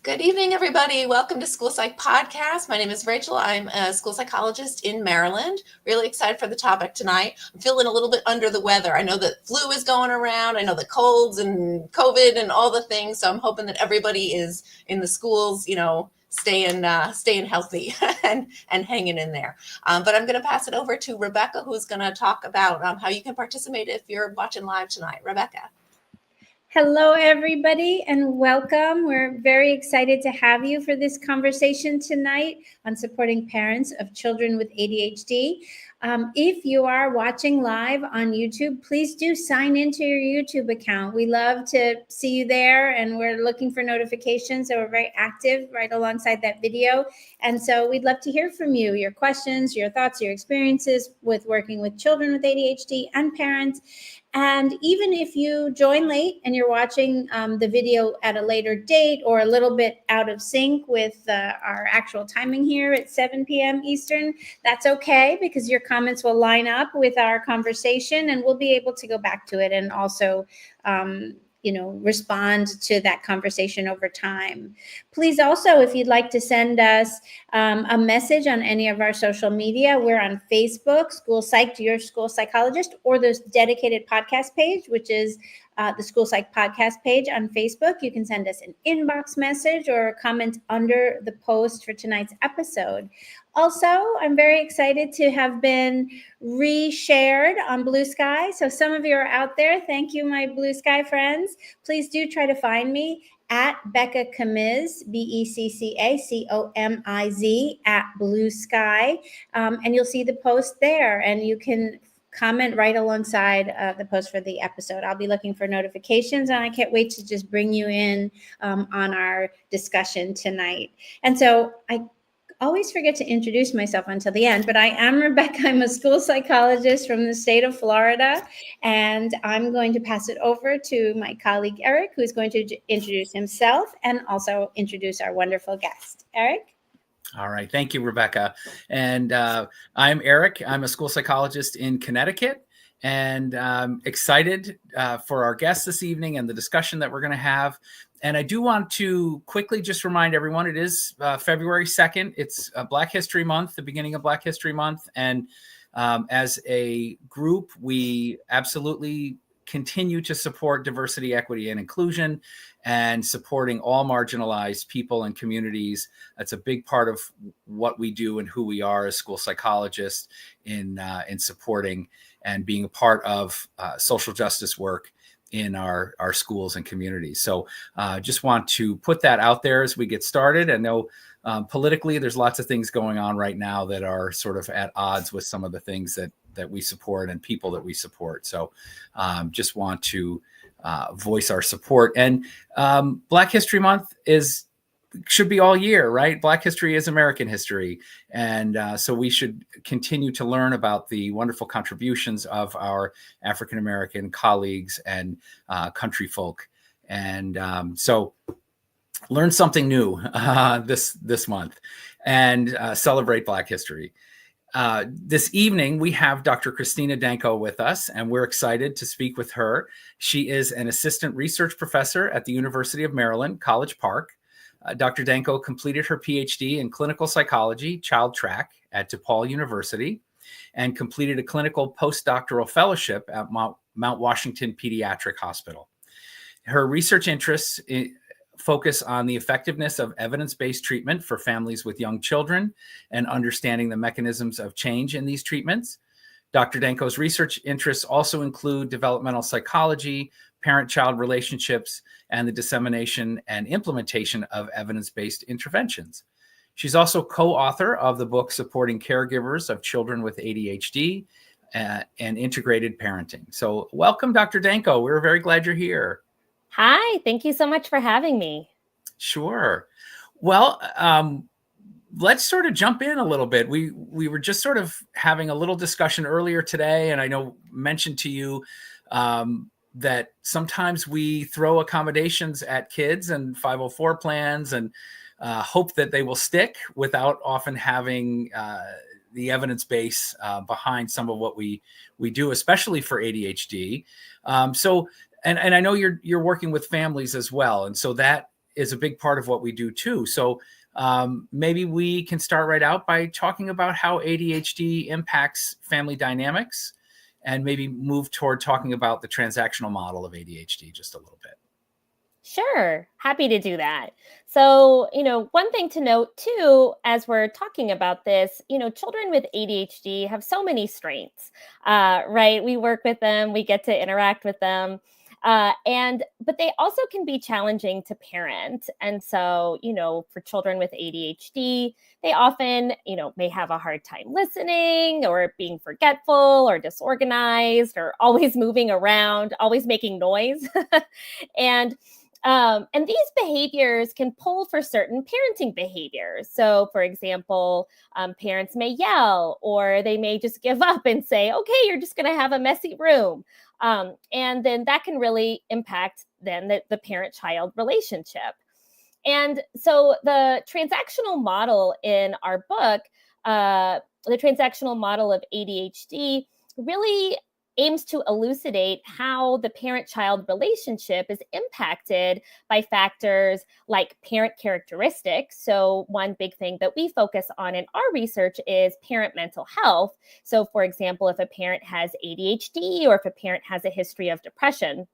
Good evening, everybody. Welcome to School Psych Podcast. My name is Rachel. I'm a school psychologist in Maryland. Really excited for the topic tonight. I'm feeling a little bit under the weather. I know that flu is going around. I know the colds and COVID and all the things. So I'm hoping that everybody is in the schools, staying healthy and hanging in there. But I'm going to pass it over to Rebecca, who's going to talk about how you can participate if you're watching live tonight. Rebecca. Hello, everybody, and welcome. We're very excited to have you for this conversation tonight on supporting parents of children with ADHD. If you are watching live on YouTube, please do sign into your YouTube account. We love to see you there, and we're looking for notifications, so we're very active right alongside that video. And so we'd love to hear from you, your questions, your thoughts, your experiences with working with children with ADHD and parents. And even if you join late and you're watching the video at a later date or a little bit out of sync with our actual timing here at 7 p.m. Eastern, that's okay, because your comments will line up with our conversation and we'll be able to go back to it and also respond to that conversation over time. Please also, if you'd like to send us a message on any of our social media, we're on Facebook, School Psych, Your School Psychologist, or the dedicated podcast page, which is the School Psych podcast page on Facebook. You can send us an inbox message or a comment under the post for tonight's episode. Also, I'm very excited to have been reshared on Blue Sky. So some of you are out there. Thank you, my Blue Sky friends. Please do try to find me at Becca Comiz, BECCACOMIZ at Blue Sky. And you'll see the post there, and you can comment right alongside the post for the episode. I'll be looking for notifications, and I can't wait to just bring you in on our discussion tonight. And so I always forget to introduce myself until the end, but I am Rebecca. I'm a school psychologist from the state of Florida, and I'm going to pass it over to my colleague, Eric, who's going to introduce himself and also introduce our wonderful guest. Eric? All right. Thank you, Rebecca. And I'm Eric. I'm a school psychologist in Connecticut, and excited for our guests this evening and the discussion that we're going to have. And I do want to quickly just remind everyone, it is February 2nd. It's Black History Month, the beginning of Black History Month. And as a group, we absolutely continue to support diversity, equity, and inclusion, and supporting all marginalized people and communities. That's a big part of what we do and who we are as school psychologists in supporting and being a part of social justice work in our schools and communities. So just want to put that out there as we get started. I know politically there's lots of things going on right now that are sort of at odds with some of the things that we support and people that we support. So just want to voice our support. And Black History Month should be all year, right? Black history is American history. And so we should continue to learn about the wonderful contributions of our African-American colleagues and country folk. And so learn something new this month and celebrate Black history. This evening, we have Dr. Christina Danko with us, and we're excited to speak with her. She is an assistant research professor at the University of Maryland, College Park. Dr. Danko completed her Ph.D. in clinical psychology, child track at DePaul University, and completed a clinical postdoctoral fellowship at Mount Washington Pediatric Hospital. Her research interests focus on the effectiveness of evidence-based treatment for families with young children and understanding the mechanisms of change in these treatments. Dr. Danko's research interests also include developmental psychology, parent-child relationships, and the dissemination and implementation of evidence-based interventions. She's also co-author of the book Supporting Caregivers of Children with ADHD and Integrated Parenting. So welcome, Dr. Danko. We're very glad you're here. Hi, thank you so much for having me. Sure. Well, let's sort of jump in a little bit. We were just sort of having a little discussion earlier today, and I mentioned to you that sometimes we throw accommodations at kids and 504 plans and hope that they will stick without often having the evidence base behind some of what we do, especially for ADHD. And I know you're working with families as well, and so that is a big part of what we do too. So maybe we can start right out by talking about how ADHD impacts family dynamics, and maybe move toward talking about the transactional model of ADHD just a little bit. Sure, happy to do that. So, one thing to note too, as we're talking about this, children with ADHD have so many strengths, right? We work with them, we get to interact with them. But they also can be challenging to parent. And so, for children with ADHD, they often, may have a hard time listening or being forgetful or disorganized or always moving around, always making noise. And these behaviors can pull for certain parenting behaviors. So, for example, parents may yell, or they may just give up and say, okay, you're just going to have a messy room. And then that can really impact then the parent-child relationship. And so the transactional model in our book, the transactional model of ADHD, really aims to elucidate how the parent-child relationship is impacted by factors like parent characteristics. So one big thing that we focus on in our research is parent mental health. So for example, if a parent has ADHD or if a parent has a history of depression,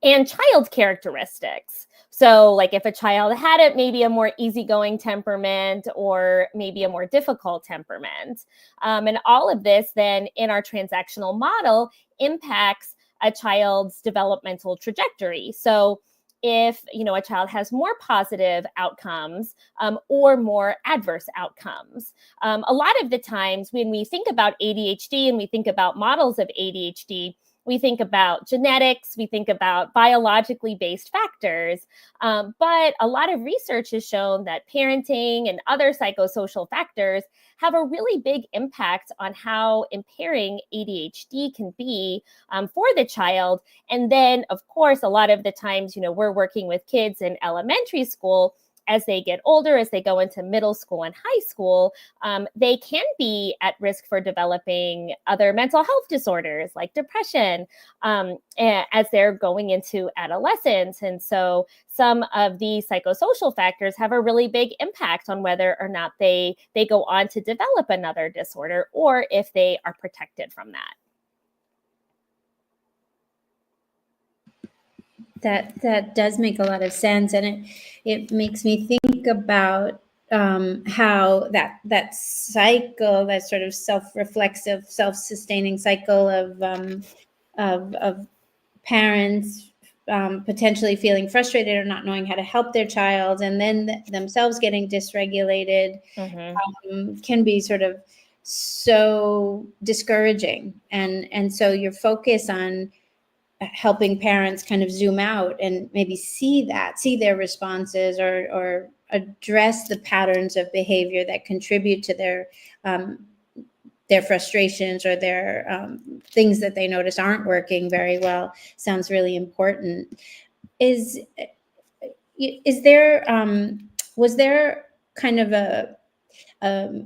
and child characteristics. So like if a child had maybe a more easygoing temperament or maybe a more difficult temperament. And all of this then in our transactional model impacts a child's developmental trajectory. So if, a child has more positive outcomes or more adverse outcomes. A lot of the times when we think about ADHD and we think about models of ADHD, we think about genetics, we think about biologically based factors, but a lot of research has shown that parenting and other psychosocial factors have a really big impact on how impairing ADHD can be for the child. And then, of course, a lot of the times, we're working with kids in elementary school. As they get older, as they go into middle school and high school, they can be at risk for developing other mental health disorders like depression as they're going into adolescence. And so some of these psychosocial factors have a really big impact on whether or not they go on to develop another disorder or if they are protected from that. That does make a lot of sense, and it makes me think about how that cycle, that sort of self-reflexive, self-sustaining cycle of parents potentially feeling frustrated or not knowing how to help their child, and then themselves getting dysregulated, can be sort of so discouraging, and so your focus on helping parents kind of zoom out and maybe see their responses or address the patterns of behavior that contribute to their frustrations or their things that they notice aren't working very well sounds really important. Was there kind of a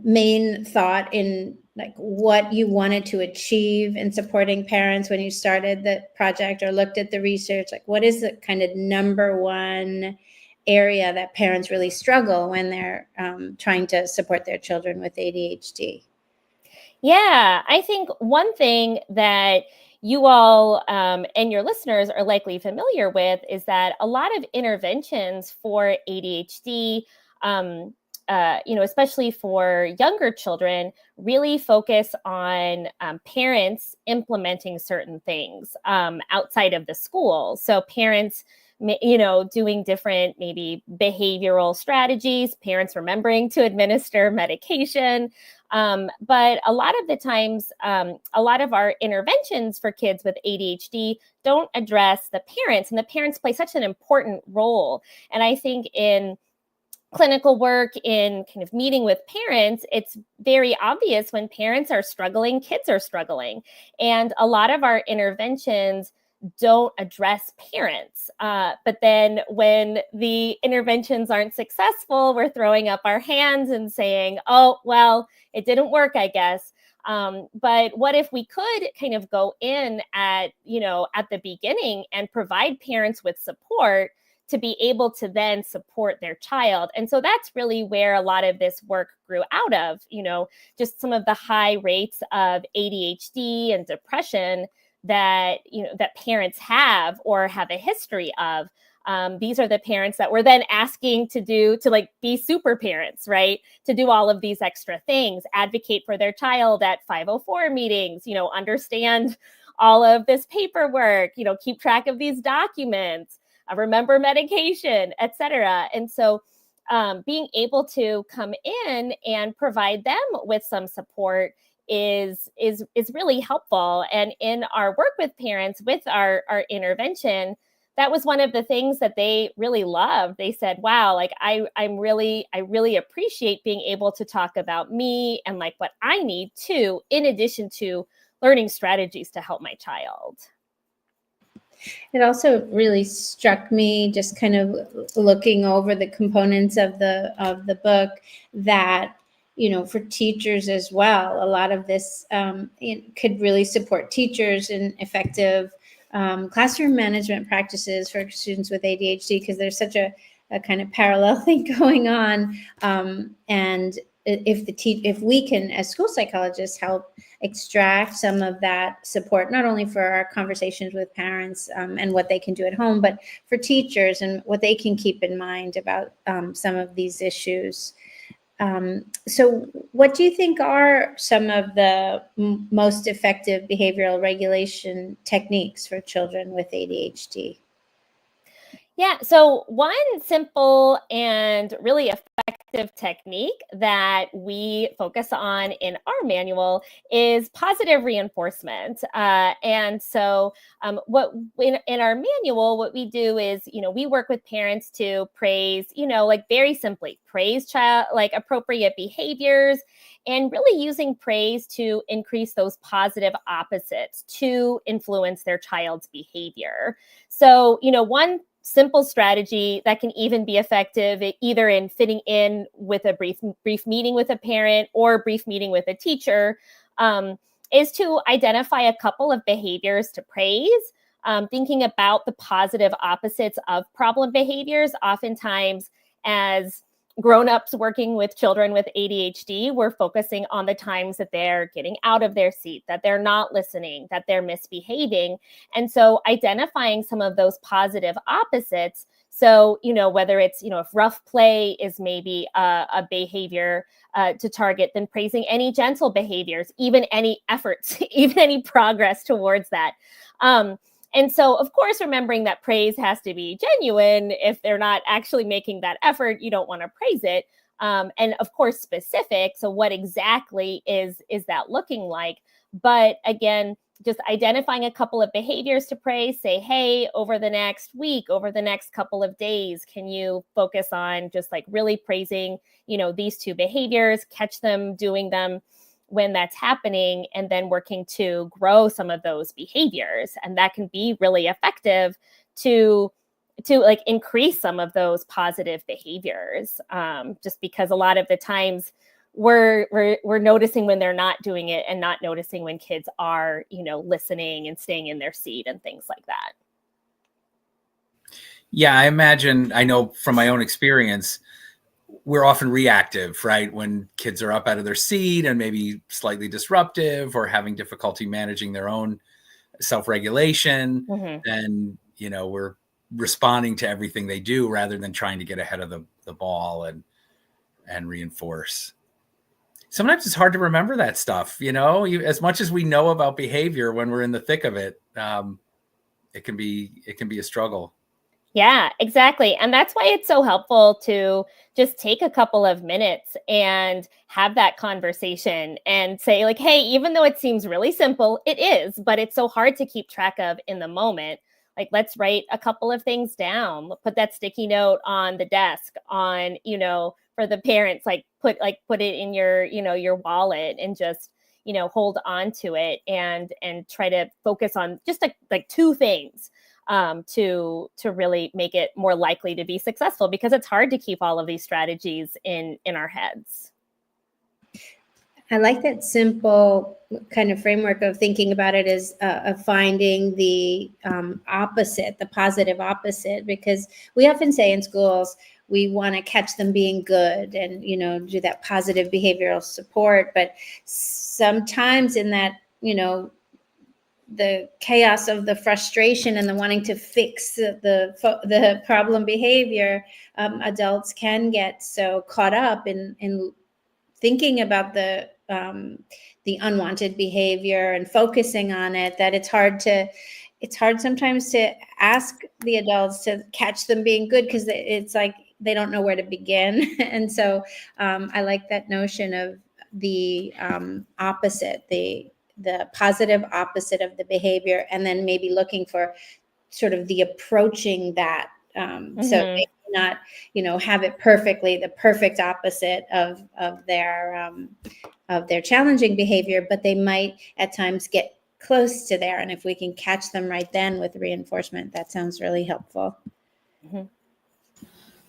main thought in like what you wanted to achieve in supporting parents when you started the project or looked at the research? Like, what is the kind of number one area that parents really struggle when they're trying to support their children with ADHD? Yeah, I think one thing that you all and your listeners are likely familiar with is that a lot of interventions for ADHD, especially for younger children, really focus on parents implementing certain things outside of the school. So parents, doing different maybe behavioral strategies, parents remembering to administer medication. But a lot of the times, a lot of our interventions for kids with ADHD don't address the parents, and the parents play such an important role. And I think in clinical work, in kind of meeting with parents, it's very obvious when parents are struggling, kids are struggling. And a lot of our interventions don't address parents. But then when the interventions aren't successful, we're throwing up our hands and saying, oh, well, it didn't work, I guess. But what if we could kind of go in at the beginning and provide parents with support to be able to then support their child. And so that's really where a lot of this work grew out of, just some of the high rates of ADHD and depression that, that parents have or have a history of. These are the parents that were then asking to like be super parents, right? To do all of these extra things, advocate for their child at 504 meetings, understand all of this paperwork, keep track of these documents, remember medication, etc. And so being able to come in and provide them with some support is really helpful. And in our work with parents, with our intervention, that was one of the things that they really loved. They said, wow, like I really appreciate being able to talk about me and like what I need too, in addition to learning strategies to help my child. It also really struck me, just kind of looking over the components of the book, that for teachers as well, a lot of this could really support teachers in effective classroom management practices for students with ADHD, because there's such a kind of parallel thing going on. And if we can, as school psychologists, help extract some of that support, not only for our conversations with parents and what they can do at home, but for teachers and what they can keep in mind about some of these issues. So what do you think are some of the most effective behavioral regulation techniques for children with ADHD? Yeah, so one simple and really effective technique that we focus on in our manual is positive reinforcement. And so what in our manual, what we do is, we work with parents to praise, like very simply praise child, like appropriate behaviors, and really using praise to increase those positive opposites to influence their child's behavior. So, one simple strategy that can even be effective either in fitting in with a brief meeting with a parent or a brief meeting with a teacher is to identify a couple of behaviors to praise, thinking about the positive opposites of problem behaviors. Oftentimes, as grown-ups working with children with ADHD, we're focusing on the times that they're getting out of their seat, that they're not listening, that they're misbehaving. And so identifying some of those positive opposites. So, whether it's, if rough play is maybe a behavior to target, then praising any gentle behaviors, even any efforts, even any progress towards that. And so, of course, remembering that praise has to be genuine. If they're not actually making that effort, you don't want to praise it. And of course, specific. So what exactly is that looking like? But again, just identifying a couple of behaviors to praise, say, hey, over the next week, over the next couple of days, can you focus on just like really praising, these two behaviors, catch them doing them when that's happening, and then working to grow some of those behaviors. And that can be really effective to like increase some of those positive behaviors, just because a lot of the times we're noticing when they're not doing it and not noticing when kids are, listening and staying in their seat and things like that. Yeah, I know from my own experience, we're often reactive, right? When kids are up out of their seat and maybe slightly disruptive or having difficulty managing their own self-regulation, then, we're responding to everything they do rather than trying to get ahead of the ball and reinforce. Sometimes it's hard to remember that stuff, as much as we know about behavior when we're in the thick of it, it can be a struggle. Yeah, exactly. And that's why it's so helpful to just take a couple of minutes and have that conversation and say like, hey, even though it seems really simple, it is, but it's so hard to keep track of in the moment. Like, let's write a couple of things down, put that sticky note on the desk on, for the parents, like put it in your, your wallet and just, hold on to it and try to focus on just like two things. To really make it more likely to be successful, because it's hard to keep all of these strategies in our heads. I like that simple kind of framework of thinking about it as of finding the opposite, the positive opposite, because we often say in schools, we want to catch them being good and, do that positive behavioral support. But sometimes in that, the chaos of the frustration and the wanting to fix the problem behavior, adults can get so caught up in thinking about the unwanted behavior and focusing on it that it's hard sometimes to ask the adults to catch them being good, because it's like they don't know where to begin. And so I like that notion of the opposite, the positive opposite of the behavior, and then maybe looking for sort of the approaching that. So they not, have it perfectly, the perfect opposite of their challenging behavior, but they might at times get close to there. And if we can catch them right then with reinforcement, that sounds really helpful. Mm-hmm.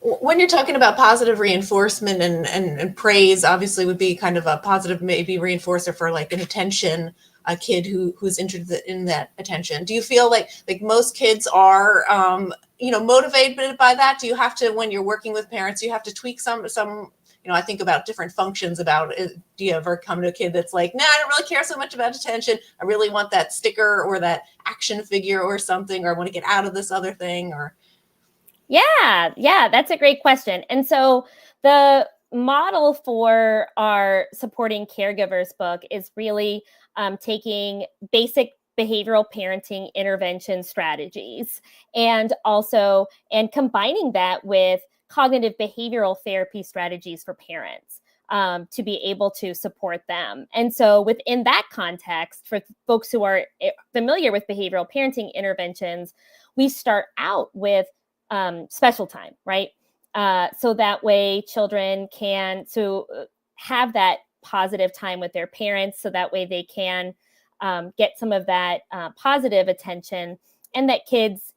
When you're talking about positive reinforcement and praise, obviously would be kind of a positive maybe reinforcer for like an attention, a kid who's interested in that attention. Do you feel like most kids are motivated by that? Do you have to, when you're working with parents, you have to tweak some I think about different functions about it. Do you ever come to a kid that's like, nah, I don't really care so much about attention. I really want that sticker or that action figure or something, or I want to get out of this other thing, or Yeah, that's a great question. And so the model for our supporting caregivers book is really taking basic behavioral parenting intervention strategies and combining that with cognitive behavioral therapy strategies for parents to be able to support them. And so within that context, for folks who are familiar with behavioral parenting interventions, we start out with special time, right? So that way children can have that positive time with their parents, so that way they can get some of that positive attention, and that kids,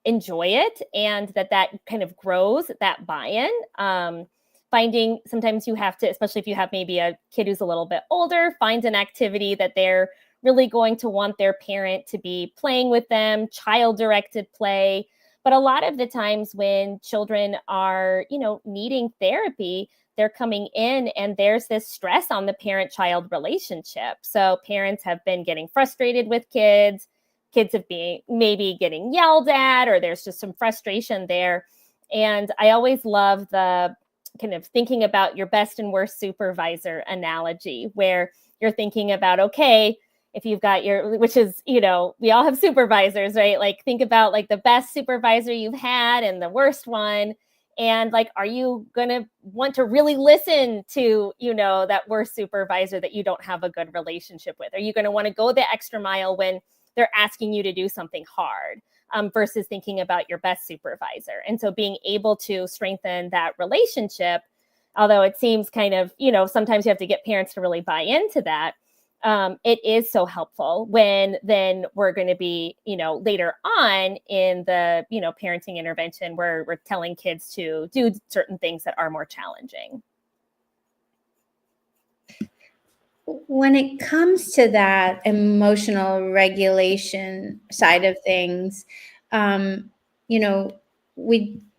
enjoy it, and that kind of grows that buy-in. Finding sometimes you have to, especially if you have maybe a kid who's a little bit older, find an activity that they're really going to want their parent to be playing with them, child-directed play. But a lot of the times when children are, needing therapy, they're coming in and there's this stress on the parent-child relationship. So parents have been getting frustrated with kids have been maybe getting yelled at, or there's just some frustration there. And I always love the kind of thinking about your best and worst supervisor analogy, where you're thinking about, okay, if you've got which is, we all have supervisors, right? Like think about like the best supervisor you've had and the worst one. And like, are you going to want to really listen to, that worst supervisor that you don't have a good relationship with? Are you going to want to go the extra mile when they're asking you to do something hard versus thinking about your best supervisor? And so being able to strengthen that relationship, although it seems kind of, sometimes you have to get parents to really buy into that. It is so helpful when then we're going to be, later on in the, parenting intervention where we're telling kids to do certain things that are more challenging. When it comes to that emotional regulation side of things, we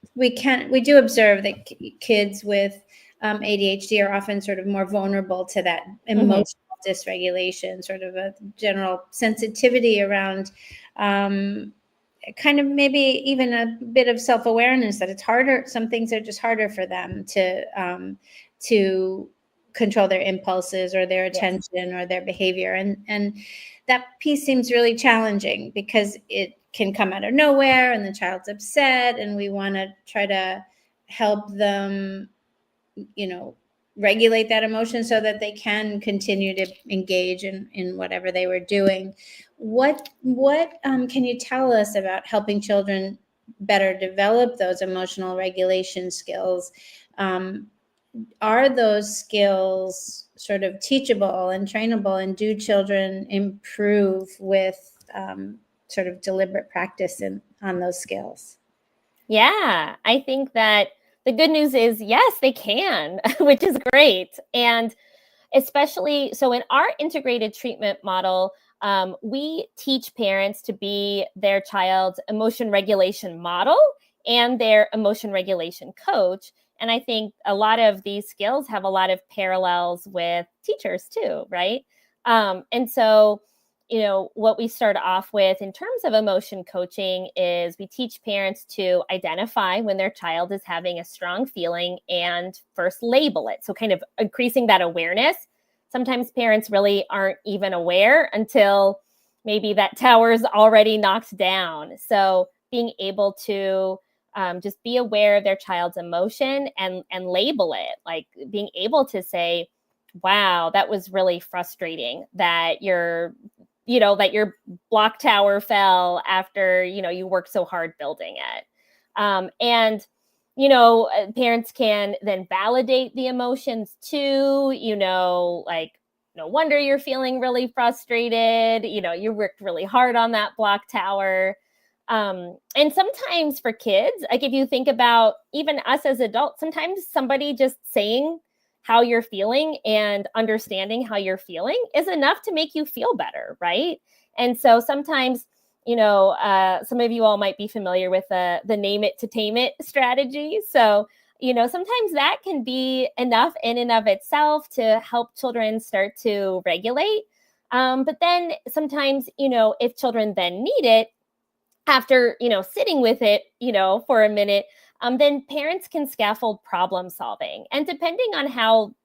do observe that kids with ADHD are often sort of more vulnerable to that emotional dysregulation, sort of a general sensitivity around kind of maybe even a bit of self-awareness that it's harder. Some things are just harder for them to control their impulses or their attention or their behavior. And that piece seems really challenging because it can come out of nowhere and the child's upset, and we want to try to help them, regulate that emotion so that they can continue to engage in whatever they were doing. What can you tell us about helping children better develop those emotional regulation skills? Are those skills sort of teachable and trainable, and do children improve with sort of deliberate practice on those skills? Yeah, I think that the good news is, yes, they can, which is great. And especially, so in our integrated treatment model, we teach parents to be their child's emotion regulation model and their emotion regulation coach. And I think a lot of these skills have a lot of parallels with teachers too, right? And so, what we start off with in terms of emotion coaching is we teach parents to identify when their child is having a strong feeling and first label it. So kind of increasing that awareness. Sometimes parents really aren't even aware until maybe that tower is already knocked down. So being able to just be aware of their child's emotion and label it, like being able to say, wow, that was really frustrating that your block tower fell after, you worked so hard building it. And parents can then validate the emotions too, like, no wonder you're feeling really frustrated. You worked really hard on that block tower. And sometimes for kids, like if you think about even us as adults, sometimes somebody just saying how you're feeling and understanding how you're feeling is enough to make you feel better, right? And so sometimes, some of you all might be familiar with the name it to tame it strategy. So, sometimes that can be enough in and of itself to help children start to regulate. But then sometimes, if children then need it, after, sitting with it, for a minute, then parents can scaffold problem solving. And depending on how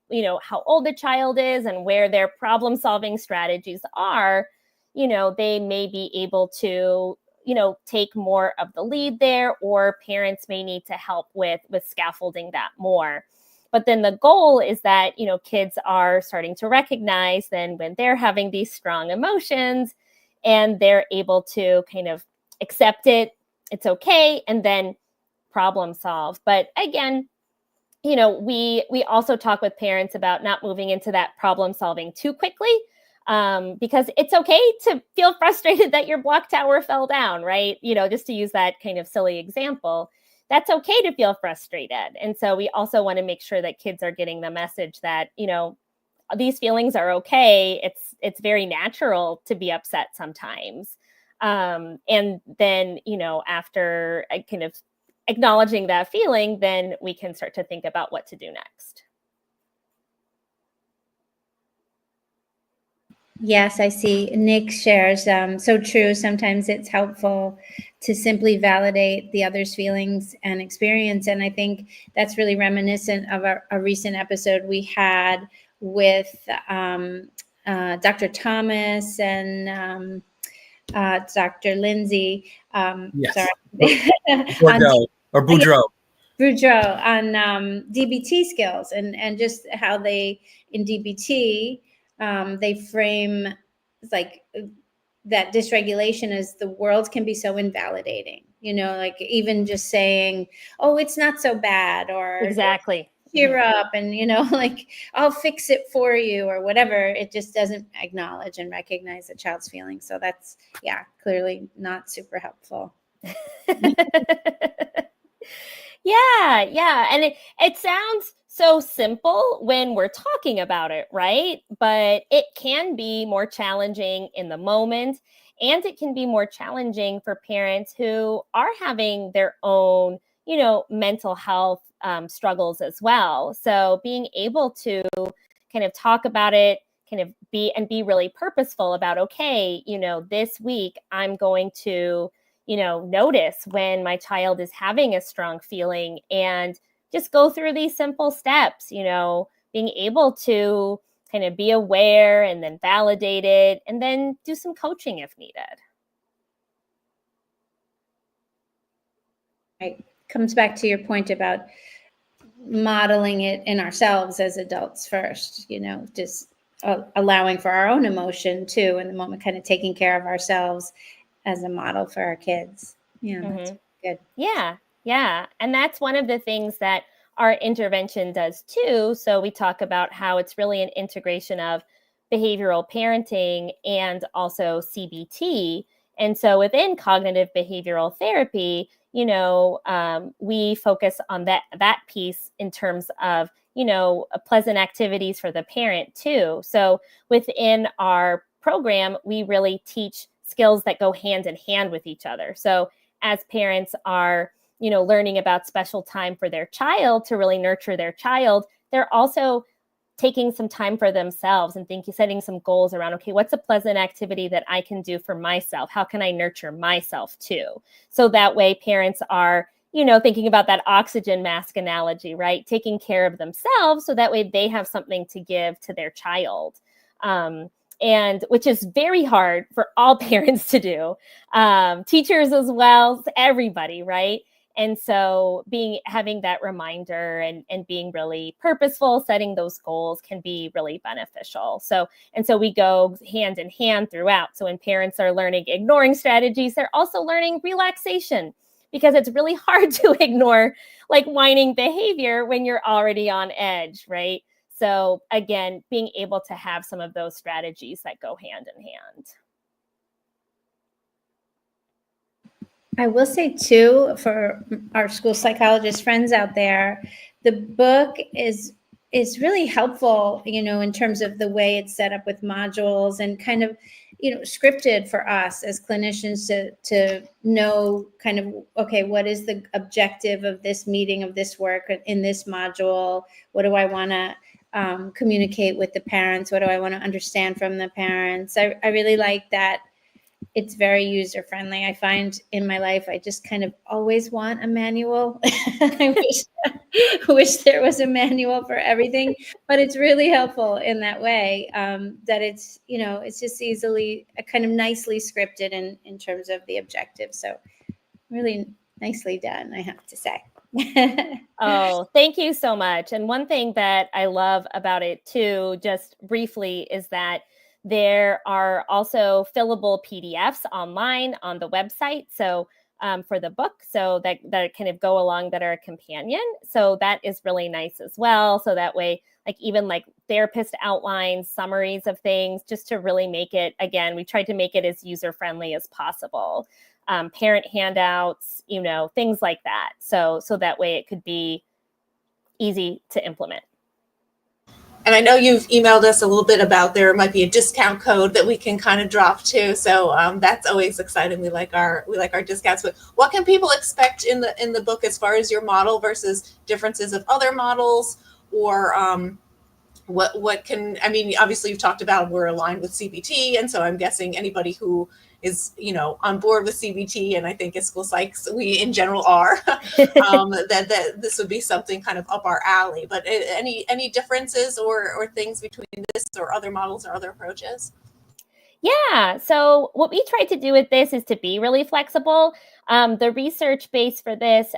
old the child is and where their problem solving strategies are, they may be able to, take more of the lead there, or parents may need to help with scaffolding that more. But then the goal is that, kids are starting to recognize then when they're having these strong emotions and they're able to kind of accept it, it's okay, and then problem solve. But again, we also talk with parents about not moving into that problem solving too quickly, because it's okay to feel frustrated that your block tower fell down, right? Just to use that kind of silly example, that's okay to feel frustrated. And so we also want to make sure that kids are getting the message that, these feelings are okay. It's very natural to be upset sometimes. And then, after kind of acknowledging that feeling, then we can start to think about what to do next. Yes, I see. Nick shares, so true. Sometimes it's helpful to simply validate the other's feelings and experience. And I think that's really reminiscent of a recent episode we had with Dr. Thomas and Dr. Lindsay. Yes. Sorry. Bordeaux or Boudreaux. Boudreaux on DBT skills and just how they, in DBT, they frame like that dysregulation as the world can be so invalidating, like even just saying, oh, it's not so bad, or exactly, cheer up, and like I'll fix it for you or whatever. It just doesn't acknowledge and recognize the child's feelings. So that's, clearly not super helpful. Yeah. And it sounds so simple when we're talking about it, right? But it can be more challenging in the moment. And it can be more challenging for parents who are having their own, mental health struggles as well. So being able to kind of talk about it, kind of be really purposeful about, okay, this week I'm going to notice when my child is having a strong feeling and just go through these simple steps, being able to kind of be aware and then validate it and then do some coaching if needed. Right. Comes back to your point about modeling it in ourselves as adults first, just allowing for our own emotion too in the moment, kind of taking care of ourselves as a model for our kids. That's good. Yeah. And that's one of the things that our intervention does too. So we talk about how it's really an integration of behavioral parenting and also CBT. And so within cognitive behavioral therapy, we focus on that piece in terms of, pleasant activities for the parent too. So within our program, we really teach skills that go hand in hand with each other. So as parents are, learning about special time for their child to really nurture their child, they're also taking some time for themselves and setting some goals around, okay, what's a pleasant activity that I can do for myself? How can I nurture myself too? So that way parents are, thinking about that oxygen mask analogy, right? Taking care of themselves so that way they have something to give to their child. And which is very hard for all parents to do, teachers as well, everybody, right? And so having that reminder and being really purposeful, setting those goals can be really beneficial. So we go hand in hand throughout. So when parents are learning ignoring strategies, they're also learning relaxation, because it's really hard to ignore like whining behavior when you're already on edge, right? So again, being able to have some of those strategies that go hand in hand. I will say too, for our school psychologist friends out there, the book is really helpful, in terms of the way it's set up with modules and kind of, scripted for us as clinicians to know kind of, okay, what is the objective of this meeting, of this work in this module? What do I want to communicate with the parents? What do I want to understand from the parents? I really like that. It's very user friendly. I find in my life, I just kind of always want a manual. I wish there was a manual for everything, but it's really helpful in that way, that it's, it's just easily kind of nicely scripted in terms of the objective. So really nicely done, I have to say. Oh, thank you so much. And one thing that I love about it too, just briefly, is that there are also fillable PDFs online on the website. So for the book, so that kind of go along, that are a companion. So that is really nice as well. So that way, even therapist outlines, summaries of things, just to really make it, again, we tried to make it as user-friendly as possible. Parent handouts, things like that. So that way it could be easy to implement. And I know you've emailed us a little bit about there might be a discount code that we can kind of drop too. So that's always exciting. We like our discounts. But what can people expect in the book as far as your model versus differences of other models, or what can, I mean, obviously you've talked about we're aligned with CBT, and so I'm guessing anybody who is, on board with CBT, and I think as school psychs, we in general are, that this would be something kind of up our alley. But any differences or things between this or other models or other approaches? Yeah. So what we tried to do with this is to be really flexible. The research base for this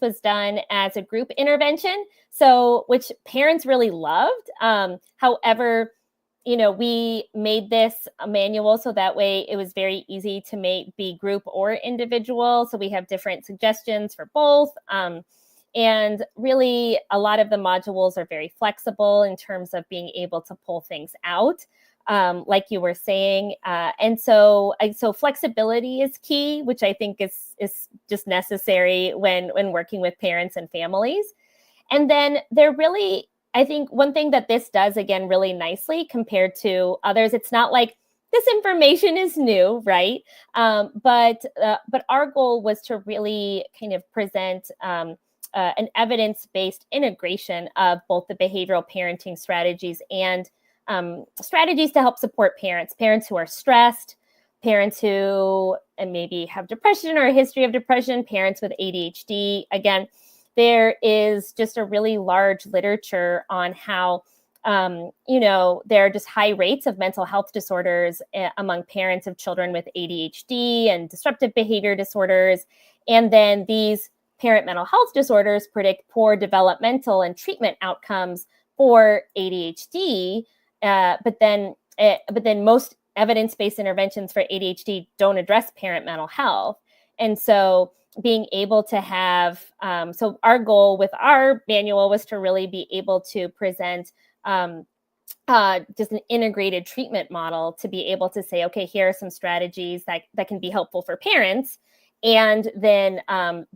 was done as a group intervention, so which parents really loved. However, we made this a manual so that way it was very easy to be group or individual. So we have different suggestions for both. And really, a lot of the modules are very flexible in terms of being able to pull things out, like you were saying. And so flexibility is key, which I think is just necessary when working with parents and families. And then I think one thing that this does, again, really nicely compared to others, it's not like this information is new, right? But our goal was to really kind of present an evidence-based integration of both the behavioral parenting strategies and strategies to help support parents who are stressed, parents who maybe have depression or a history of depression, parents with ADHD. Again, there is just a really large literature on how, there are just high rates of mental health disorders among parents of children with ADHD and disruptive behavior disorders. And then these parent mental health disorders predict poor developmental and treatment outcomes for ADHD. But then most evidence-based interventions for ADHD don't address parent mental health. And so being able to have, so our goal with our manual was to really be able to present just an integrated treatment model to be able to say, okay, here are some strategies that can be helpful for parents, and then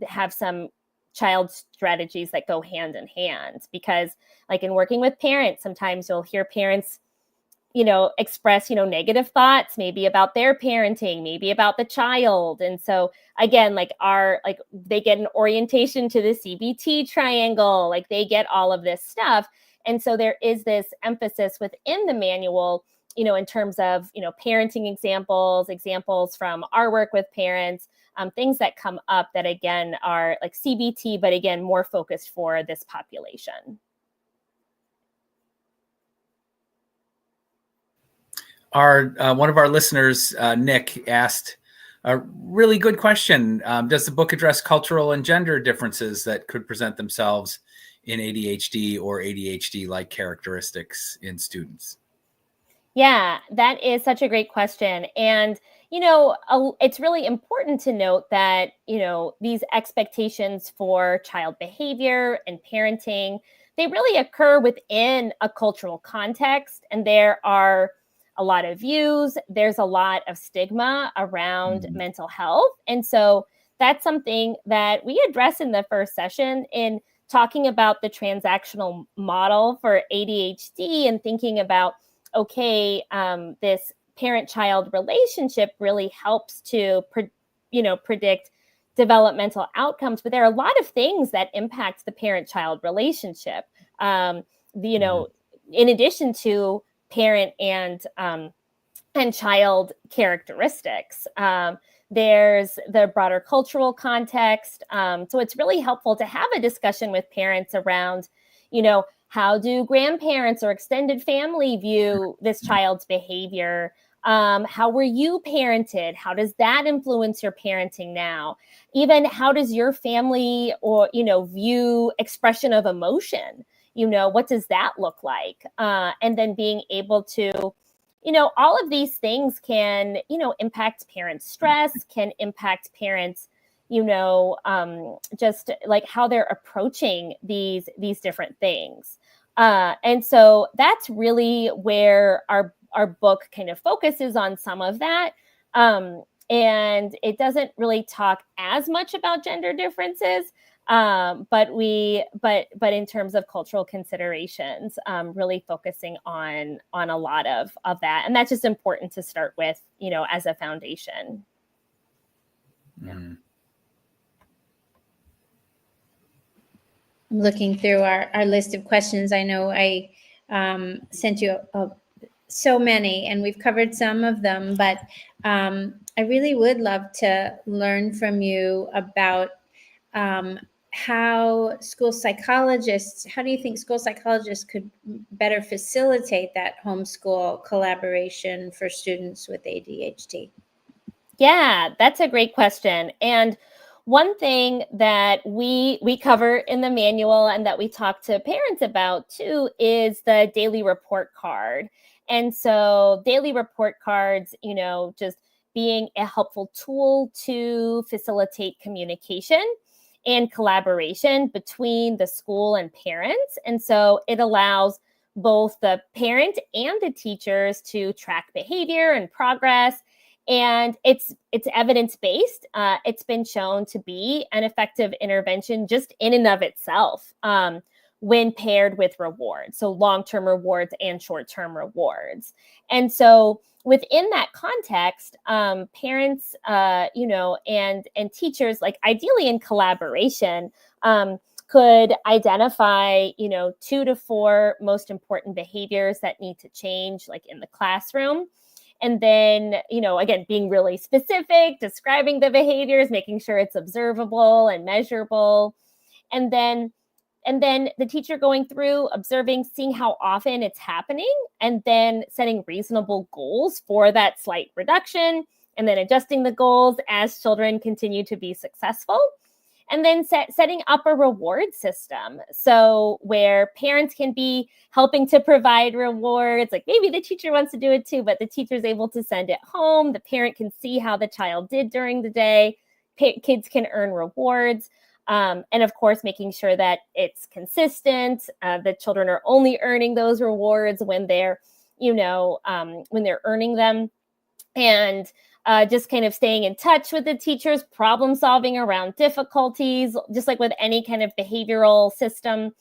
have some child strategies that go hand in hand. Because like in working with parents, sometimes you'll hear parents, express, negative thoughts, maybe about their parenting, maybe about the child. And so again, they get an orientation to the CBT triangle, like they get all of this stuff. And so there is this emphasis within the manual, in terms of, parenting examples from our work with parents, things that come up that again are like CBT, but again, more focused for this population. One of our listeners, Nick, asked a really good question. Does the book address cultural and gender differences that could present themselves in ADHD or ADHD-like characteristics in students? Yeah, that is such a great question. And, it's really important to note that, these expectations for child behavior and parenting, they really occur within a cultural context. And there are a lot of views. There's a lot of stigma around mental health. And so that's something that we address in the first session in talking about the transactional model for ADHD and thinking about, okay, this parent-child relationship really helps to, predict developmental outcomes. But there are a lot of things that impact the parent-child relationship, in addition to parent and child characteristics. There's the broader cultural context. So it's really helpful to have a discussion with parents around, how do grandparents or extended family view this child's behavior? How were you parented? How does that influence your parenting now? Even how does your family or, view expression of emotion? What does that look like? And then being able to, all of these things can, impact parents' stress, can impact parents, just like how they're approaching these different things. And so that's really where our book kind of focuses on some of that. And it doesn't really talk as much about gender differences, but in terms of cultural considerations, really focusing on a lot of that. And that's just important to start with, as a foundation. Mm. I'm looking through our list of questions. I know I sent you so many, and we've covered some of them, but I really would love to learn from you about how do you think school psychologists could better facilitate that homeschool collaboration for students with ADHD? Yeah, that's a great question. And one thing that we cover in the manual and that we talk to parents about too is the daily report card. And so daily report cards, just being a helpful tool to facilitate communication and collaboration between the school and parents. And so it allows both the parent and the teachers to track behavior and progress. And it's evidence-based. It's been shown to be an effective intervention just in and of itself when paired with rewards. So long-term rewards and short-term rewards. And so within that context, parents, and teachers, like ideally in collaboration, could identify, 2 to 4 most important behaviors that need to change, like in the classroom. And then, again, being really specific, describing the behaviors, making sure it's observable and measurable. And then the teacher going through, observing, seeing how often it's happening, and then setting reasonable goals for that slight reduction, and then adjusting the goals as children continue to be successful. And then setting up a reward system. So where parents can be helping to provide rewards, like maybe the teacher wants to do it too, but the teacher is able to send it home. The parent can see how the child did during the day. Kids can earn rewards. And of course, making sure that it's consistent, that children are only earning those rewards when they're, when they're earning them. And just kind of staying in touch with the teachers, problem solving around difficulties, just like with any kind of behavioral system,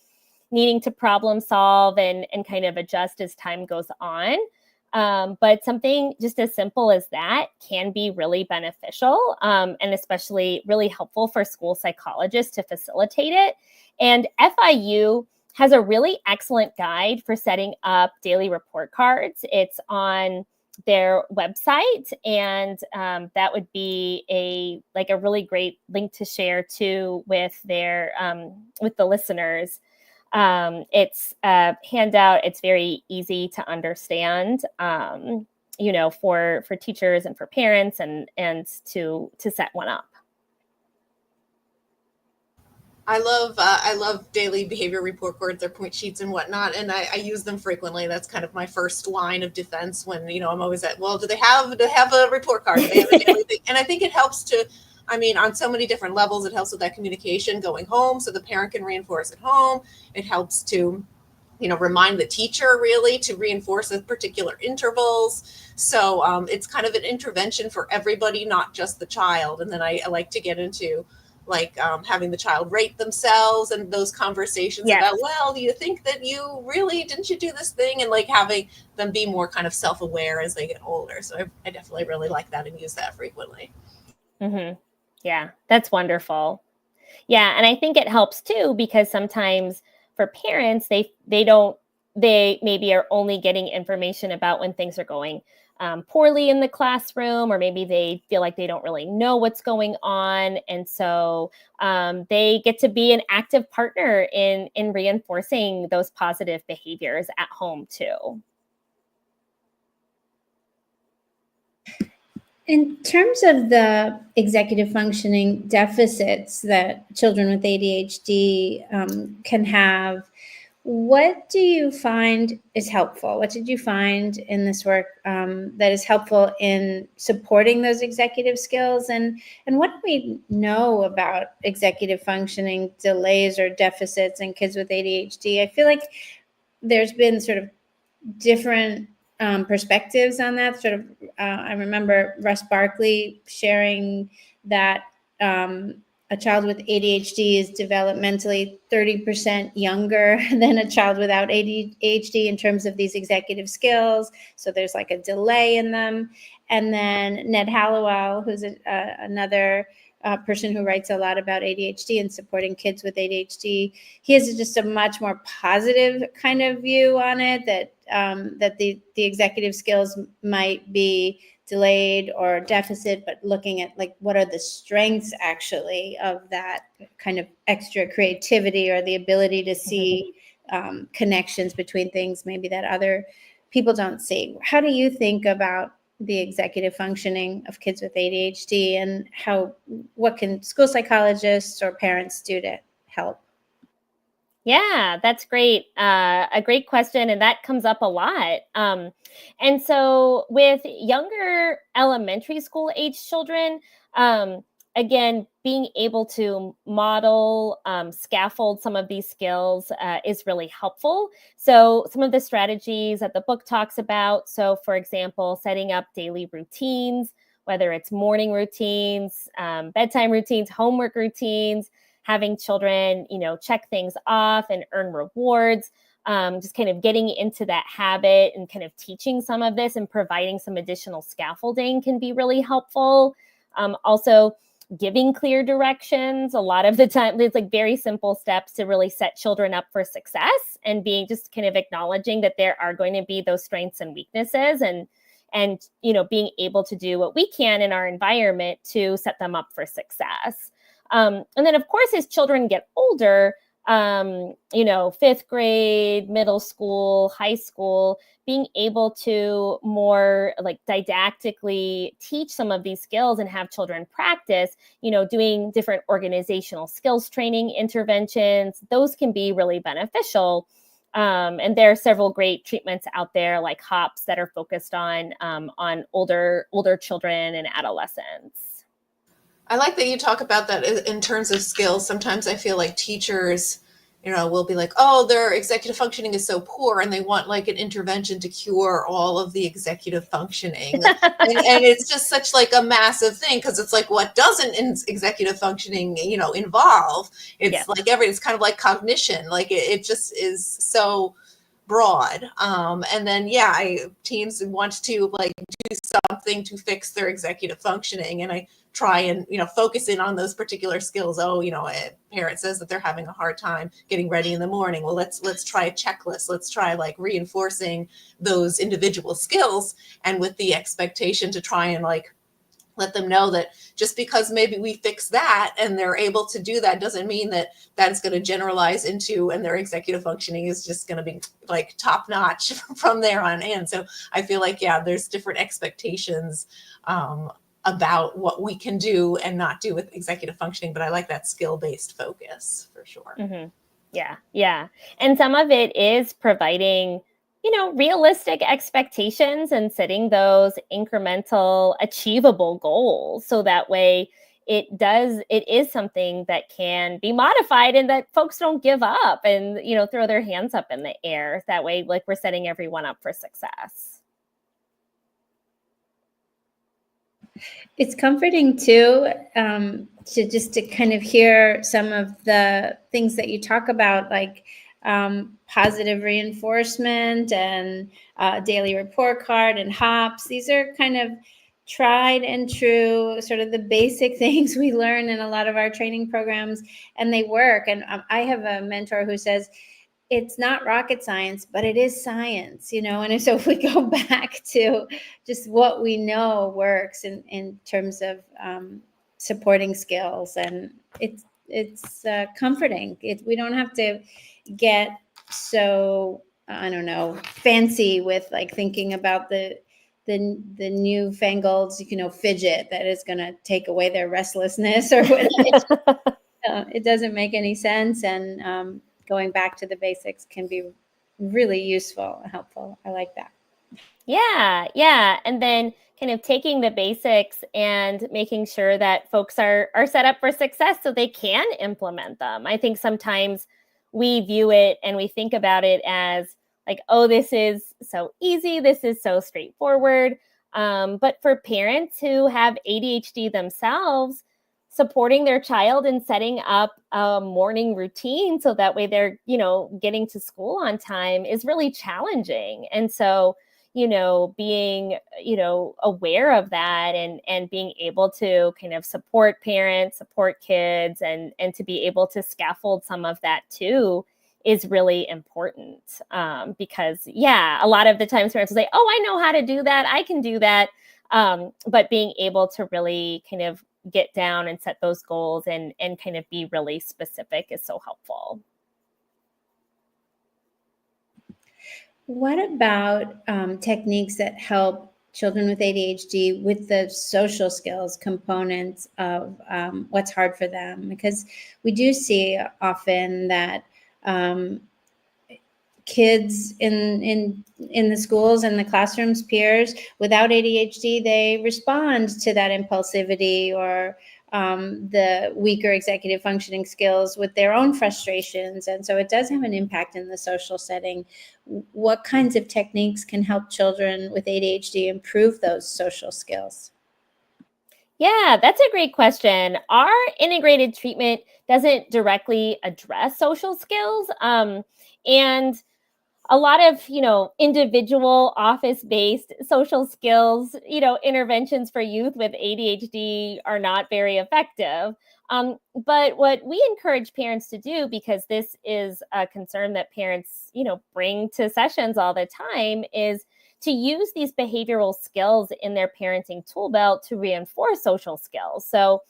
needing to problem solve and kind of adjust as time goes on. But something just as simple as that can be really beneficial, and especially really helpful for school psychologists to facilitate it. And FIU has a really excellent guide for setting up daily report cards. It's on their website, and that would be a really great link to share too with their with the listeners. It's a handout. It's very easy to understand, for teachers and for parents, and to set one up. I love daily behavior report cards, their point sheets and whatnot, and I use them frequently. That's kind of my first line of defense when, I'm always at, well, do they have a report card? Do they have a daily thing? And I think it helps to, on so many different levels, it helps with that communication going home so the parent can reinforce at home. It helps to, remind the teacher really to reinforce at particular intervals. So it's kind of an intervention for everybody, not just the child. And then I like to get into having the child rate themselves and those conversations Yes. about, well, do you think that didn't you do this thing? And having them be more kind of self-aware as they get older. So I definitely really like that and use that frequently. Mm-hmm. Yeah, that's wonderful. Yeah. And I think it helps too, because sometimes for parents, they maybe are only getting information about when things are going poorly in the classroom, or maybe they feel like they don't really know what's going on. And so they get to be an active partner in reinforcing those positive behaviors at home too. In terms of the executive functioning deficits that children with ADHD can have, what do you find is helpful? What did you find in this work that is helpful in supporting those executive skills? And what do we know about executive functioning delays or deficits in kids with ADHD? I feel like there's been sort of different perspectives on that. I remember Russ Barkley sharing that a child with ADHD is developmentally 30% younger than a child without ADHD in terms of these executive skills. So there's a delay in them. And then Ned Hallowell, who's another person who writes a lot about ADHD and supporting kids with ADHD, he has just a much more positive kind of view on it, that the executive skills might be delayed or deficit, but looking at what are the strengths actually of that kind of extra creativity or the ability to see connections between things maybe that other people don't see. How do you think about the executive functioning of kids with ADHD, and what can school psychologists or parents do to help? Yeah, that's great. A great question. And that comes up a lot. And so with younger elementary school age children, again, being able to model, scaffold some of these skills is really helpful. So some of the strategies that the book talks about. So for example, setting up daily routines, whether it's morning routines, bedtime routines, homework routines, having children, check things off and earn rewards, just kind of getting into that habit and kind of teaching some of this and providing some additional scaffolding can be really helpful. Also, giving clear directions. A lot of the time, it's very simple steps to really set children up for success, and being just kind of acknowledging that there are going to be those strengths and weaknesses, and being able to do what we can in our environment to set them up for success. And then, of course, as children get older, 5th grade, middle school, high school, being able to more didactically teach some of these skills and have children practice, doing different organizational skills training interventions, those can be really beneficial. And there are several great treatments out there like HOPS that are focused on older children and adolescents. I like that you talk about that in terms of skills. Sometimes I feel like teachers, will be like, oh, their executive functioning is so poor, and they want like an intervention to cure all of the executive functioning. And it's just such like a massive thing, because it's like, what doesn't executive functioning, involve? It's like it's kind of like cognition. Like it just is so broad. And then, teams want to like do something to fix their executive functioning. And I try and, focus in on those particular skills. Oh, a parent says that they're having a hard time getting ready in the morning. Well, let's try a checklist. Let's try like reinforcing those individual skills, and with the expectation to try and like let them know that just because maybe we fix that and they're able to do that doesn't mean that is going to generalize into, and their executive functioning is just going to be like top notch from there on in. So I feel like, there's different expectations about what we can do and not do with executive functioning, but I like that skill-based focus for sure. Mm-hmm. Yeah. And some of it is providing, realistic expectations and setting those incremental, achievable goals. So that way it is something that can be modified, and that folks don't give up and, throw their hands up in the air. That way, like, we're setting everyone up for success. It's comforting too, to kind of hear some of the things that you talk about, like positive reinforcement and daily report card and HOPS. These are kind of tried and true, sort of the basic things we learn in a lot of our training programs, and they work. And I have a mentor who says, it's not rocket science, but it is science, and so if we go back to just what we know works in terms of supporting skills, and it's comforting. We don't have to get so, I don't know, fancy with like thinking about the newfangled, fidget that is going to take away their restlessness or whatever. It doesn't make any sense, and going back to the basics can be really useful and helpful. I like that. Yeah. And then kind of taking the basics and making sure that folks are set up for success so they can implement them. I think sometimes we view it and we think about it as like, oh, this is so easy. This is so straightforward. But for parents who have ADHD themselves, supporting their child and setting up a morning routine so that way they're, getting to school on time is really challenging. And so, being, aware of that and being able to kind of support parents, support kids, and to be able to scaffold some of that too is really important. Because a lot of the times parents will say, oh, I know how to do that. I can do that. But being able to really kind of get down and set those goals and kind of be really specific is so helpful. What about techniques that help children with ADHD with the social skills components of what's hard for them? Because we do see often that kids in the schools and the classrooms, peers without ADHD, they respond to that impulsivity or the weaker executive functioning skills with their own frustrations. And so it does have an impact in the social setting. What kinds of techniques can help children with ADHD improve those social skills? Yeah, that's a great question. Our integrated treatment doesn't directly address social skills. And a lot of, individual office-based social skills, interventions for youth with ADHD are not very effective. But what we encourage parents to do, because this is a concern that parents, bring to sessions all the time, is to use these behavioral skills in their parenting tool belt to reinforce social skills. So,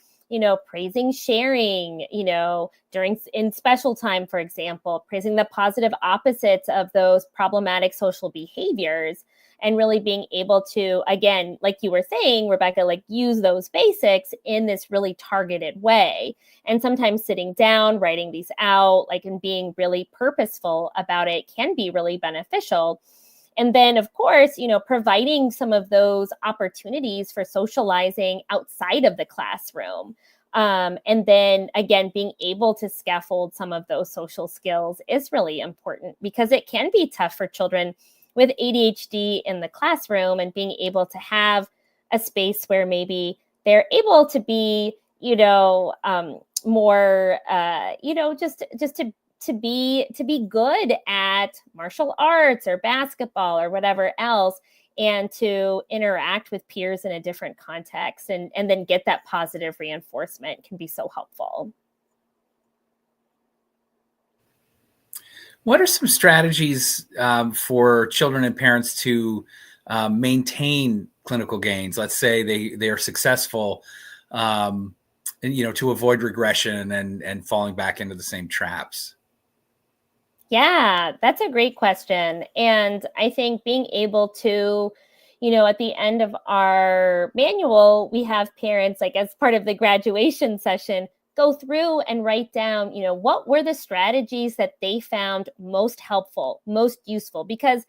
praising sharing, in special time, for example, praising the positive opposites of those problematic social behaviors, and really being able to, again, like you were saying, Rebecca, like use those basics in this really targeted way. And sometimes sitting down, writing these out, and being really purposeful about it can be really beneficial. And then, of course, providing some of those opportunities for socializing outside of the classroom. And then again, being able to scaffold some of those social skills is really important, because it can be tough for children with ADHD in the classroom, and being able to have a space where maybe they're able to be, more, just to be good at martial arts or basketball or whatever else, and to interact with peers in a different context, and then get that positive reinforcement can be so helpful. What are some strategies for children and parents to maintain clinical gains? Let's say they are successful, to avoid regression and falling back into the same traps. Yeah, that's a great question. And I think being able to, at the end of our manual, we have parents, like as part of the graduation session, go through and write down, what were the strategies that they found most helpful, most useful? Because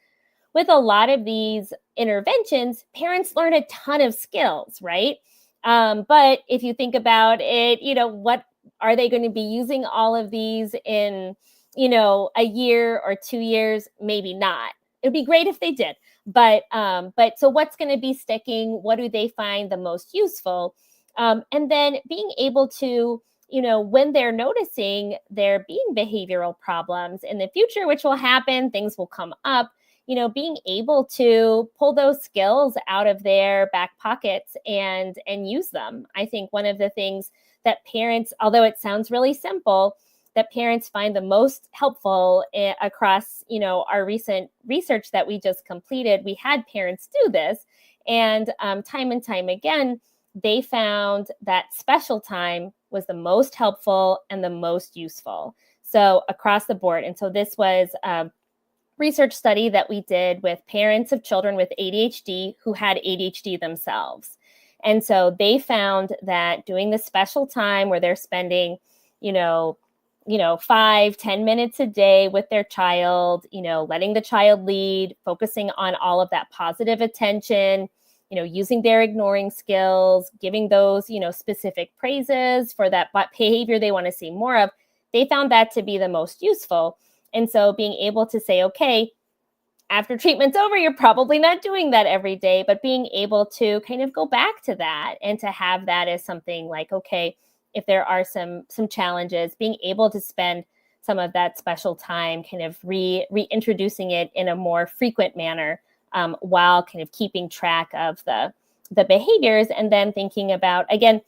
with a lot of these interventions, parents learn a ton of skills, right? But if you think about it, what are they going to be using all of these in, a year or 2 years? Maybe not. It'd be great if they did. But so what's going to be sticking? What do they find the most useful? And then being able to, when they're noticing there being behavioral problems in the future, which will happen, things will come up, being able to pull those skills out of their back pockets and use them. I think one of the things that parents, although it sounds really simple, that parents find the most helpful across, our recent research that we just completed, we had parents do this, and time and time again, they found that special time was the most helpful and the most useful. So across the board. And so this was a research study that we did with parents of children with ADHD who had ADHD themselves. And so they found that doing the special time where they're spending, 5-10 minutes a day with their child, letting the child lead, focusing on all of that positive attention, using their ignoring skills, giving those, specific praises for that behavior they want to see more of, they found that to be the most useful. And so being able to say, okay, after treatment's over, you're probably not doing that every day, but being able to kind of go back to that and to have that as something like, okay, if there are some challenges, being able to spend some of that special time kind of reintroducing it in a more frequent manner, while kind of keeping track of the behaviors, and then thinking about, again,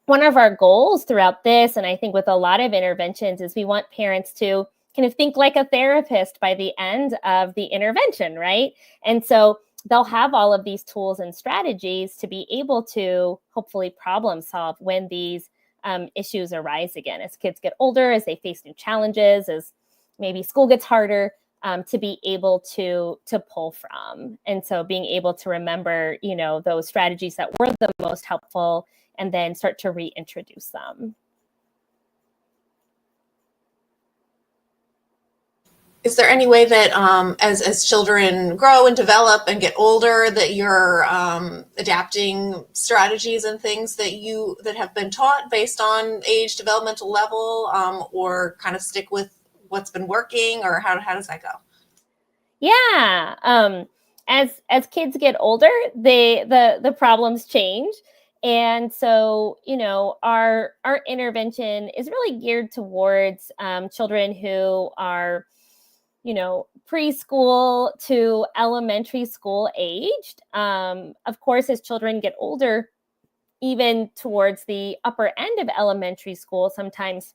one of our goals throughout this, and I think with a lot of interventions, is we want parents to kind of think like a therapist by the end of the intervention, right? And so they'll have all of these tools and strategies to be able to hopefully problem solve when these issues arise again, as kids get older, as they face new challenges, as maybe school gets harder, to be able to pull from. And so being able to remember, those strategies that were the most helpful, and then start to reintroduce them. Is there any way that as children grow and develop and get older, that you're adapting strategies and things that have been taught based on age, developmental level, or kind of stick with what's been working, or how does that go? Yeah. As kids get older, the problems change. And so, our intervention is really geared towards children who are, preschool to elementary school aged. Of course, as children get older, even towards the upper end of elementary school, sometimes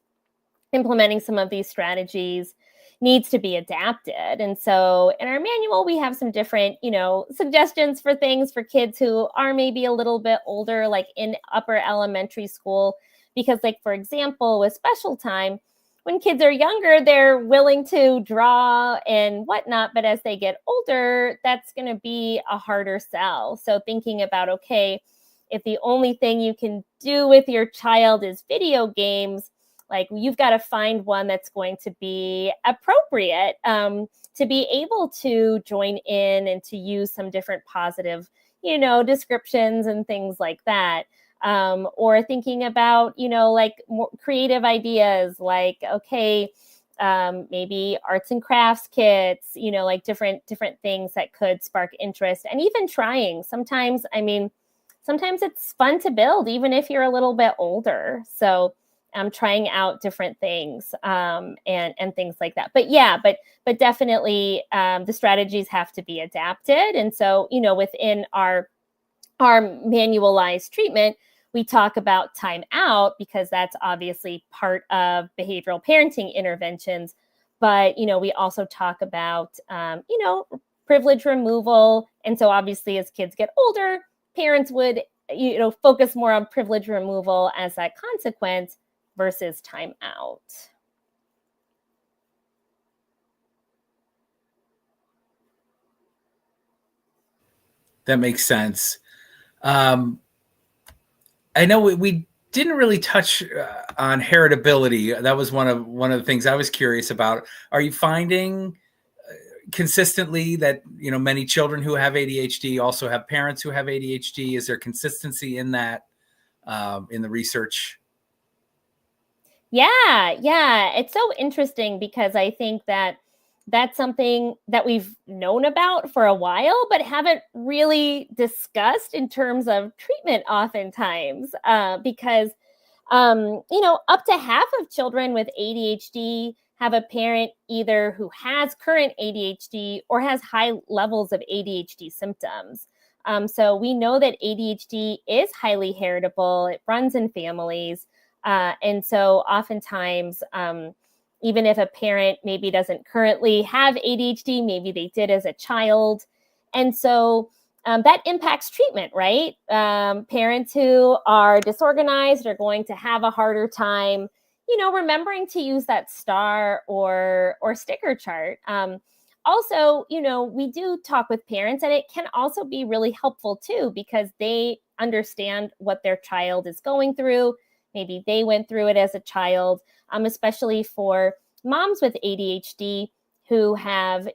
implementing some of these strategies needs to be adapted. And so in our manual, we have some different, suggestions for things for kids who are maybe a little bit older, like in upper elementary school, because like, for example, with special time, when kids are younger, they're willing to draw and whatnot, but as they get older, that's going to be a harder sell. So thinking about, okay, if the only thing you can do with your child is video games, Like, you've got to find one that's going to be appropriate to be able to join in and to use some different positive, descriptions and things like that. Or thinking about, like more creative ideas, like, okay, maybe arts and crafts kits, like different things that could spark interest, and even trying. Sometimes it's fun to build, even if you're a little bit older. So trying out different things and things like that. But definitely the strategies have to be adapted. And so, within our manualized treatment, we talk about time out because that's obviously part of behavioral parenting interventions. But, we also talk about, privilege removal. And so obviously as kids get older, parents would, focus more on privilege removal as that consequence versus time out. That makes sense. I know we didn't really touch on heritability. That was one of the things I was curious about. Are you finding consistently that many children who have ADHD also have parents who have ADHD? Is there consistency in that in the research? Yeah, it's so interesting because I think that that's something that we've known about for a while, but haven't really discussed in terms of treatment oftentimes, because, up to half of children with ADHD have a parent either who has current ADHD or has high levels of ADHD symptoms. So we know that ADHD is highly heritable. It runs in families. And so oftentimes, even if a parent maybe doesn't currently have ADHD, maybe they did as a child. And so that impacts treatment, right? Parents who are disorganized are going to have a harder time, remembering to use that star or sticker chart. Also, we do talk with parents, and it can also be really helpful too, because they understand what their child is going through. Maybe they went through it as a child, especially for moms with ADHD who have,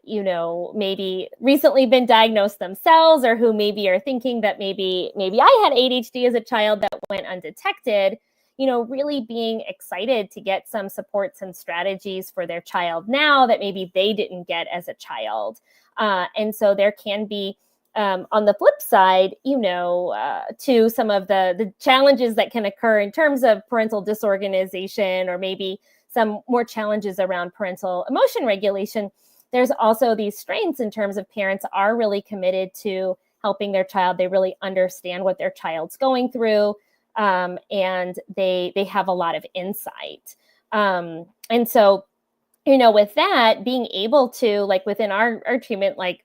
maybe recently been diagnosed themselves, or who maybe are thinking that maybe I had ADHD as a child that went undetected, really being excited to get some supports and strategies for their child now that maybe they didn't get as a child. And so there can be, on the flip side, to some of the challenges that can occur in terms of parental disorganization, or maybe some more challenges around parental emotion regulation. There's also these strengths in terms of parents are really committed to helping their child. They really understand what their child's going through, and they have a lot of insight. And so, with that, being able to, like within our treatment, like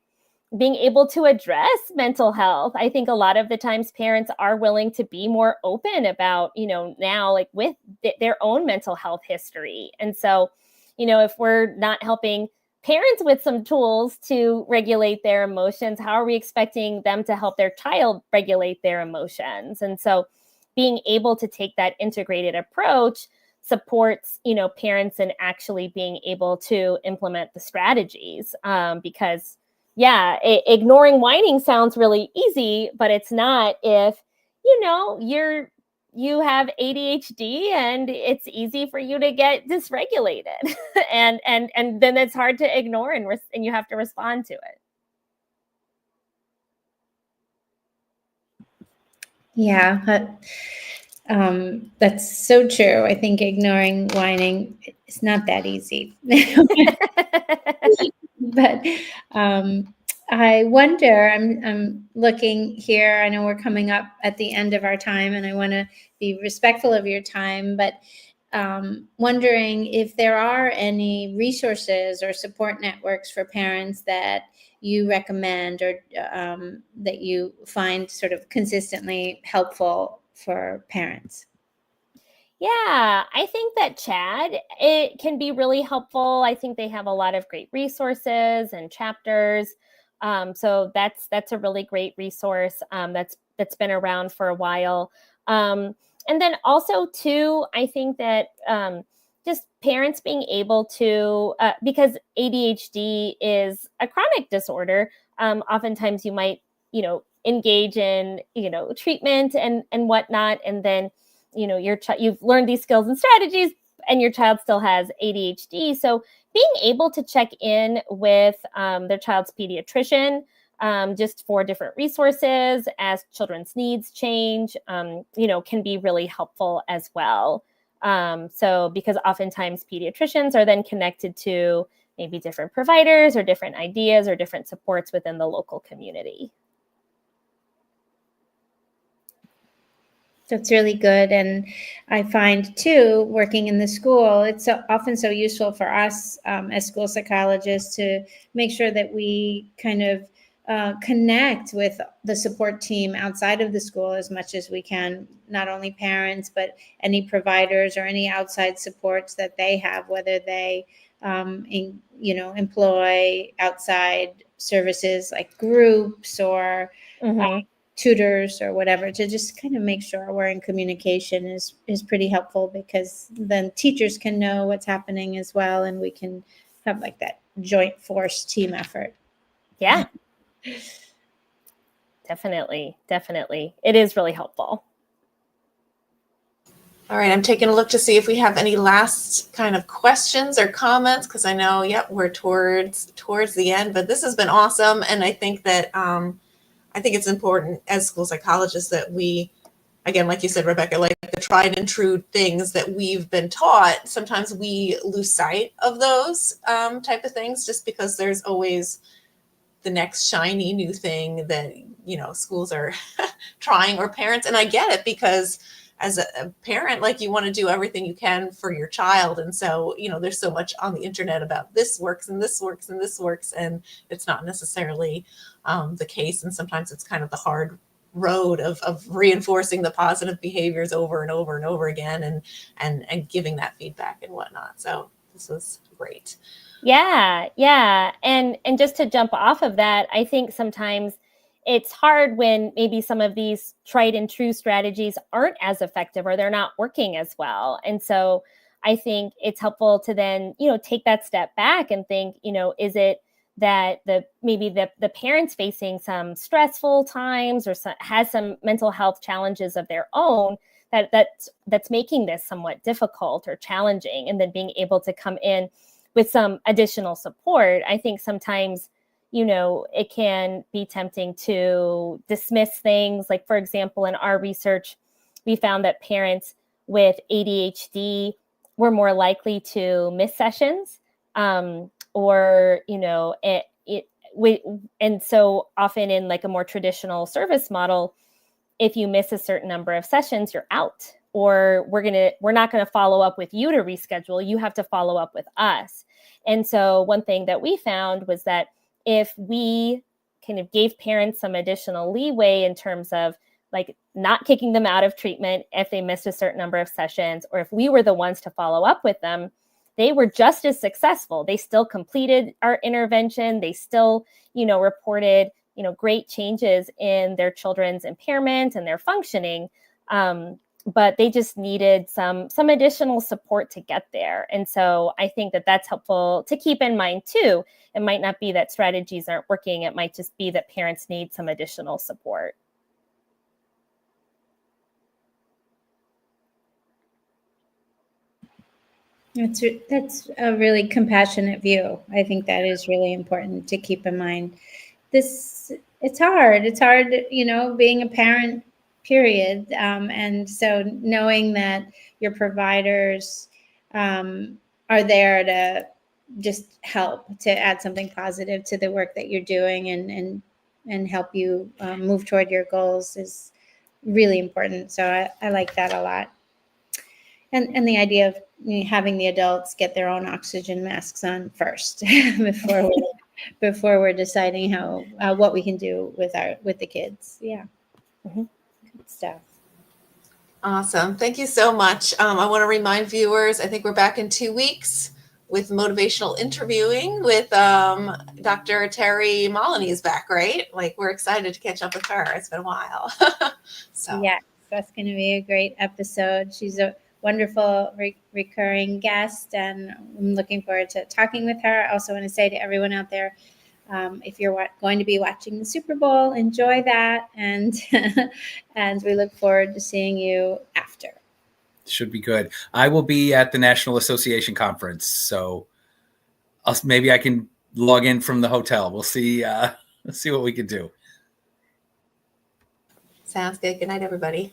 being able to address mental health. I think a lot of the times parents are willing to be more open about, now, like with their own mental health history. And so, if we're not helping parents with some tools to regulate their emotions, how are we expecting them to help their child regulate their emotions? And so being able to take that integrated approach supports, parents in actually being able to implement the strategies, because ignoring whining sounds really easy, but it's not if, you have ADHD and it's easy for you to get dysregulated and then it's hard to ignore and you have to respond to it. Yeah, that's so true. I think ignoring whining is not that easy. But I wonder, I'm looking here, I know we're coming up at the end of our time and I want to be respectful of your time, but wondering if there are any resources or support networks for parents that you recommend, or that you find sort of consistently helpful for parents. Yeah, I think that CHAD, it can be really helpful. I think they have a lot of great resources and chapters. So that's a really great resource that's been around for a while. And then also too, I think that just parents being able to, because ADHD is a chronic disorder, oftentimes you might, engage in, treatment and whatnot. And then, you've learned these skills and strategies and your child still has ADHD. So being able to check in with their child's pediatrician, just for different resources as children's needs change, can be really helpful as well. So because oftentimes pediatricians are then connected to maybe different providers or different ideas or different supports within the local community. That's really good. And I find too, working in the school, it's often so useful for us as school psychologists to make sure that we kind of connect with the support team outside of the school as much as we can, not only parents, but any providers or any outside supports that they have, whether they, employ outside services like groups or tutors or whatever, to just kind of make sure we're in communication is pretty helpful, because then teachers can know what's happening as well, and we can have like that joint force team effort. Yeah. Definitely. It is really helpful. All right, I'm taking a look to see if we have any last kind of questions or comments, because I know, we're towards the end, but this has been awesome. And I think that I think it's important as school psychologists that we, again, like you said, Rebecca, like the tried and true things that we've been taught, sometimes we lose sight of those type of things just because there's always the next shiny new thing that, schools are trying, or parents. And I get it, because as a parent, like, you want to do everything you can for your child. And so, there's so much on the internet about this works and this works and this works. And it's not necessarily the case. And sometimes it's kind of the hard road of reinforcing the positive behaviors over and over and over again, and giving that feedback and whatnot. So this was great. Yeah. And just to jump off of that, I think sometimes it's hard when maybe some of these tried and true strategies aren't as effective or they're not working as well. And so I think it's helpful to then, take that step back and think, is it that the parents facing some stressful times or has some mental health challenges of their own that's making this somewhat difficult or challenging, and then being able to come in with some additional support. I think sometimes, it can be tempting to dismiss things. Like, for example, in our research, we found that parents with ADHD were more likely to miss sessions, and so often in like a more traditional service model, if you miss a certain number of sessions, you're out, or we're not going to follow up with you to reschedule. You have to follow up with us. And so one thing that we found was that if we kind of gave parents some additional leeway in terms of like not kicking them out of treatment if they missed a certain number of sessions, or if we were the ones to follow up with them, they were just as successful. They still completed our intervention. They still, reported, great changes in their children's impairment and their functioning. But they just needed some additional support to get there. And so I think that that's helpful to keep in mind too. It might not be that strategies aren't working. It might just be that parents need some additional support. That's a really compassionate view. I think that is really important to keep in mind. It's hard. It's hard, being a parent, period. And so knowing that your providers are there to just help, to add something positive to the work that you're doing and help you move toward your goals is really important. So I like that a lot. And the idea of having the adults get their own oxygen masks on first before we're deciding what we can do with the kids. Yeah. Mm-hmm. Good stuff. Awesome. Thank you so much. I want to remind viewers, I think we're back in 2 weeks with motivational interviewing with Dr. Terry Moloney is back, right? Like, we're excited to catch up with her. It's been a while. So yeah, that's going to be a great episode. She's a wonderful recurring guest, and I'm looking forward to talking with her. I also want to say to everyone out there, if you're going to be watching the Super Bowl, enjoy that, and and we look forward to seeing you after. Should be good. I will be at the National Association Conference, so maybe I can log in from the hotel. We'll see. Let's see what we can do. Sounds good. Good night, everybody.